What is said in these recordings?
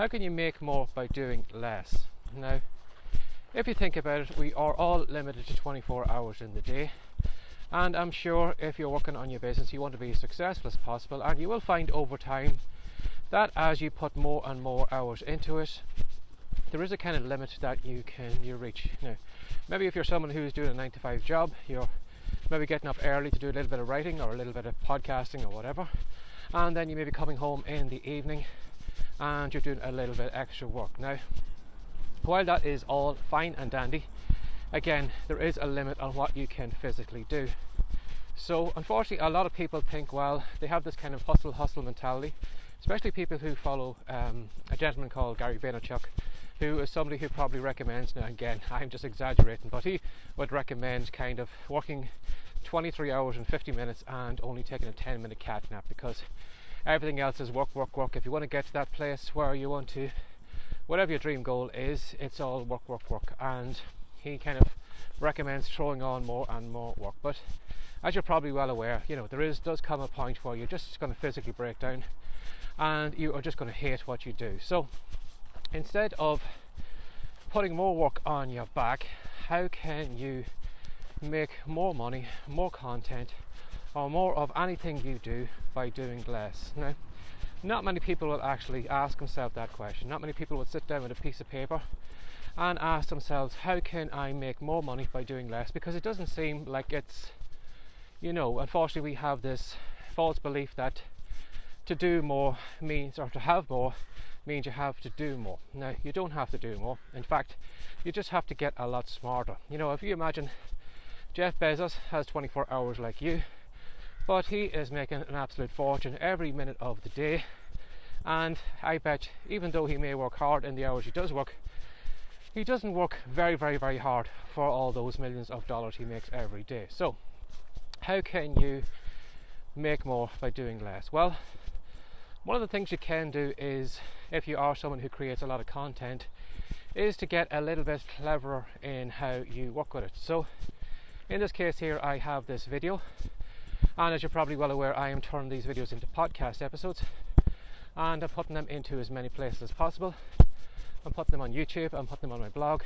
how can you make more by doing less? Now, if you think about it, we are all limited to 24 hours in the day, and I'm sure if you're working on your business, you want to be as successful as possible, and you will find over time that as you put more and more hours into it, there is a kind of limit that you reach. Now, maybe if you're someone who's doing a 9-to-5 job, you're maybe getting up early to do a little bit of writing or a little bit of podcasting or whatever, and then you may be coming home in the evening and you're doing a little bit extra work. Now, while that is all fine and dandy, again, there is a limit on what you can physically do. So unfortunately, a lot of people think, well, they have this kind of hustle mentality, especially people who follow a gentleman called Gary Vaynerchuk, who is somebody who probably recommends, now again, I'm just exaggerating, but he would recommend kind of working 23 hours and 50 minutes and only taking a 10-minute cat nap, because everything else is work. If you want to get to that place where you want to, whatever your dream goal is, it's all work. And he kind of recommends throwing on more and more work. But as you're probably well aware, does come a point where you're just going to physically break down and you are just going to hate what you do. So instead of putting more work on your back, how can you make more money, more content, or more of anything you do by doing less? Now, not many people will actually ask themselves that question. Not many people would sit down with a piece of paper and ask themselves, how can I make more money by doing less? Because it doesn't seem like it's, unfortunately we have this false belief that to do more means, or to have more means you have to do more. Now, you don't have to do more. In fact, you just have to get a lot smarter. If you imagine Jeff Bezos has 24 hours like you, but he is making an absolute fortune every minute of the day, and I bet even though he may work hard in the hours he does work, he doesn't work very, very, very hard for all those millions of dollars he makes every day. So how can you make more by doing less? Well, one of the things you can do is, if you are someone who creates a lot of content, is to get a little bit cleverer in how you work with it. So in this case here, I have this video, and as you're probably well aware, I am turning these videos into podcast episodes, and I'm putting them into as many places as possible. I'm putting them on YouTube, I'm putting them on my blog,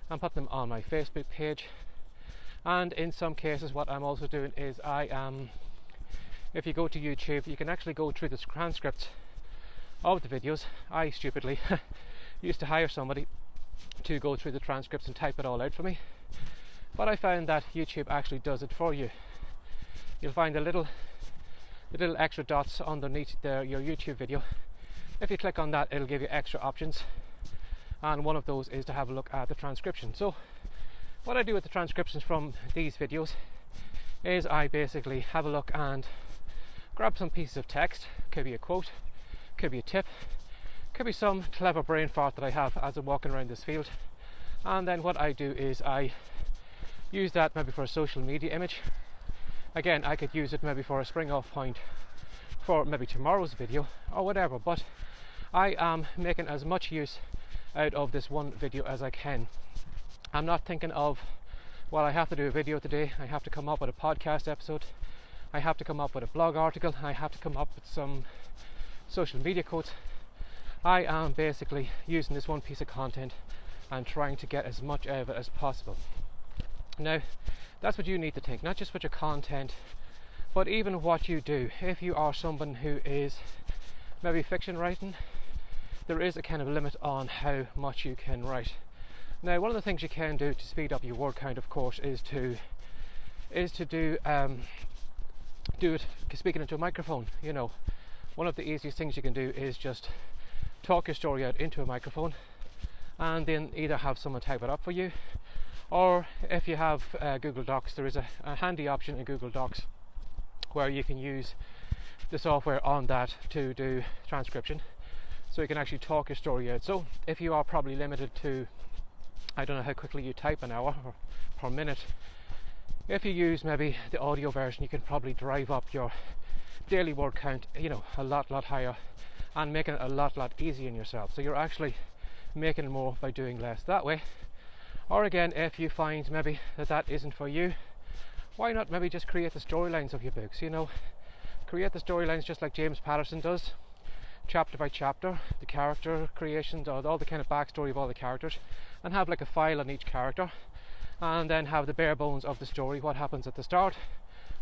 I'm putting them on my Facebook page, and in some cases what I'm also doing is if you go to YouTube, you can actually go through the transcripts of the videos. I stupidly used to hire somebody to go through the transcripts and type it all out for me, but I found that YouTube actually does it for you. You'll find the little extra dots underneath your YouTube video. If you click on that, it'll give you extra options, and one of those is to have a look at the transcription. So what I do with the transcriptions from these videos is I basically have a look and grab some pieces of text. Could be a quote, could be a tip, could be some clever brain fart that I have as I'm walking around this field, and then what I do is I use that maybe for a social media image. Again, I could use it maybe for a spring off point for maybe tomorrow's video or whatever, but I am making as much use out of this one video as I can. I'm not thinking of, well, I have to do a video today, I have to come up with a podcast episode, I have to come up with a blog article, I have to come up with some social media quotes. I am basically using this one piece of content and trying to get as much out of it as possible. Now, that's what you need to think, not just with your content, but even what you do. If you are someone who is maybe fiction writing, there is a kind of limit on how much you can write. Now, one of the things you can do to speed up your word count, of course, is to do it speaking into a microphone. One of the easiest things you can do is just talk your story out into a microphone, and then either have someone type it up for you, or if you have Google Docs, there is a handy option in Google Docs where you can use the software on that to do transcription, so you can actually talk your story out. So if you are probably limited to, I don't know how quickly you type an hour or per minute, if you use maybe the audio version, you can probably drive up your daily word count, a lot higher, and making it a lot easier on yourself. So you're actually making more by doing less that way. Or again, if you find maybe that isn't for you, why not maybe just create the storylines of your books? Create the storylines just like James Patterson does. chapter by chapter, the character creations, or all the kind of backstory of all the characters, and have like a file on each character, and then have the bare bones of the story, what happens at the start,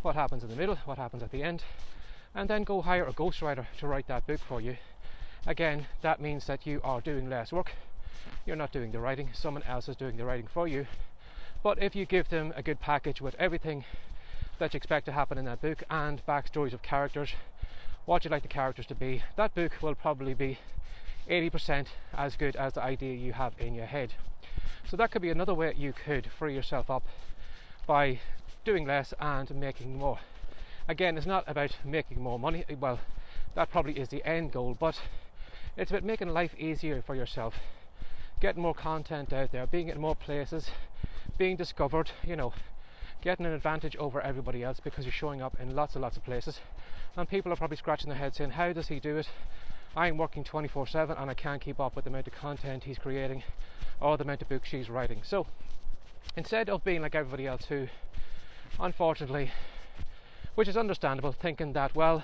what happens in the middle, what happens at the end, and then go hire a ghostwriter to write that book for you. Again, that means that you are doing less work. You're not doing the writing, someone else is doing the writing for you. But if you give them a good package with everything that you expect to happen in that book and backstories of characters, what you'd like the characters to be, that book will probably be 80% as good as the idea you have in your head. So that could be another way you could free yourself up by doing less and making more. Again, it's not about making more money. Well, that probably is the end goal, but it's about making life easier for yourself, getting more content out there, being in more places, being discovered, getting an advantage over everybody else because you're showing up in lots and lots of places, and people are probably scratching their heads saying, how does he do it? I'm working 24/7 and I can't keep up with the amount of content he's creating or the amount of books she's writing. So instead of being like everybody else who, unfortunately, which is understandable, thinking that, well,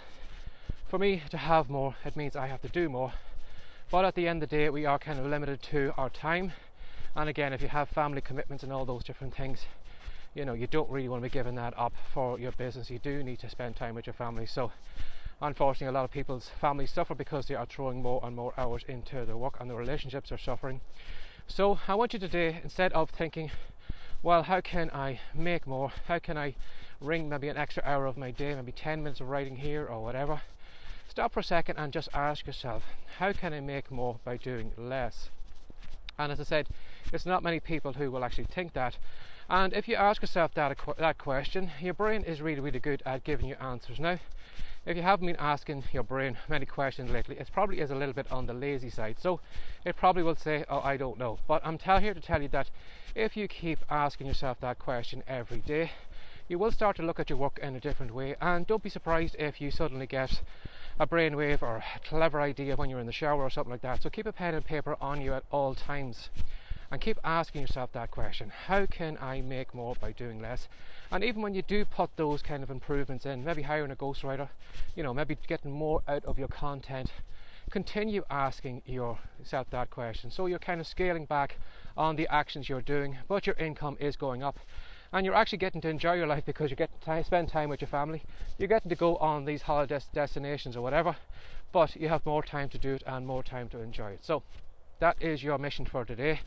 for me to have more, it means I have to do more. But at the end of the day, we are kind of limited to our time. And again, if you have family commitments and all those different things, you don't really want to be giving that up for your business. You do need to spend time with your family. So unfortunately, a lot of people's families suffer because they are throwing more and more hours into their work, and the relationships are suffering. So I want you today, instead of thinking, well, how can I make more? How can I wring maybe an extra hour of my day, maybe 10 minutes of writing here or whatever? Stop for a second and just ask yourself, how can I make more by doing less? And as I said, it's not many people who will actually think that. And if you ask yourself that question, your brain is really, really good at giving you answers. Now, if you haven't been asking your brain many questions lately, it probably is a little bit on the lazy side. So it probably will say, oh, I don't know. But I'm here to tell you that if you keep asking yourself that question every day, you will start to look at your work in a different way. And don't be surprised if you suddenly get a brainwave or a clever idea when you're in the shower or something like that. So keep a pen and paper on you at all times and keep asking yourself that question. How can I make more by doing less? And even when you do put those kind of improvements in, maybe hiring a ghostwriter, maybe getting more out of your content, continue asking yourself that question. So you're kind of scaling back on the actions you're doing, but your income is going up. And you're actually getting to enjoy your life because you get to spend time with your family. You're getting to go on these holiday destinations or whatever, but you have more time to do it and more time to enjoy it. So that is your mission for today.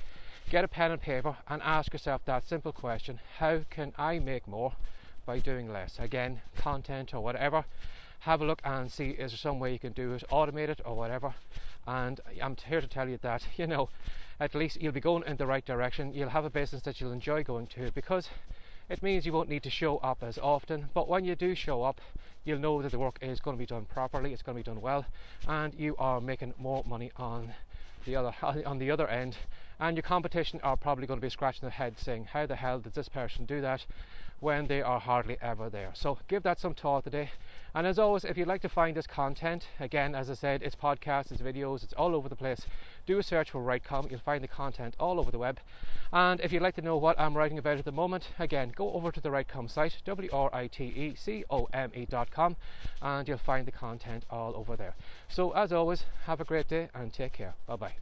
Get a pen and paper and ask yourself that simple question: how can I make more by doing less? Again, content or whatever. Have a look and see, is there some way you can do it, automate it or whatever. And I'm here to tell you that, at least you'll be going in the right direction. You'll have a business that you'll enjoy going to, because it means you won't need to show up as often. But when you do show up, you'll know that the work is going to be done properly, it's going to be done well, and you are making more money on the other end. And your competition are probably going to be scratching their head saying, how the hell did this person do that when they are hardly ever there? So give that some thought today. And as always, if you'd like to find this content, again, as I said, it's podcasts, it's videos, it's all over the place. Do a search for WriteCome, you'll find the content all over the web. And if you'd like to know what I'm writing about at the moment, again, go over to the WriteCome site, WriteCome.com, and you'll find the content all over there. So as always, have a great day and take care. Bye bye.